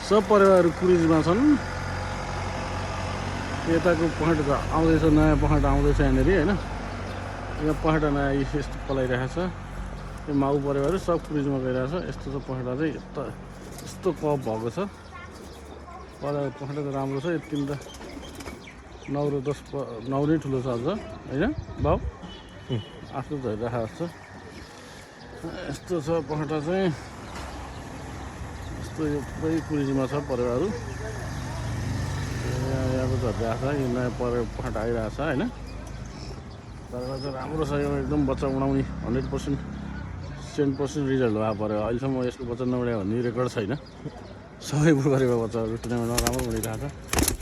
सब परिवारहरू क्रुजमा छन्। यताको पखेटा त आउँदैछ, नयाँ पखेटा आउँदैछ यहाँनिर होइन। यहाँ पखेटा नयाँ यस्तो पलाइरहेको छ। यो माउ परिवारहरू सब क्रुजमा गइरहेछ। यस्तो छ पखेटा चाहिँ, यस्तो कप भएको छ। पखेटा त राम्रो छ। यति त 9 र 10 9 नै ठुलो छ अझ होइन बाउ, आफ्नो झरिरहेको छ। यस्तो छ पखेटा चाहिँ, यस्तो यो पुरै कुरिजमा छ परिवारहरू। यहाँको झरिरहेको छ, यो नयाँ पखेटा आइरहेको छ होइन। परिवार चाहिँ राम्रो छ, यो एकदम बच्चा उडाउने 100% 100% रिजल्ट भयो पऱ्यो। अहिलेसम्म यसको बच्चा नउडायो भन्ने रेकर्ड छैन। सबै गरेको बच्चाहरू टुर्नामेन्टमा राम्रो उडिरहेको छ।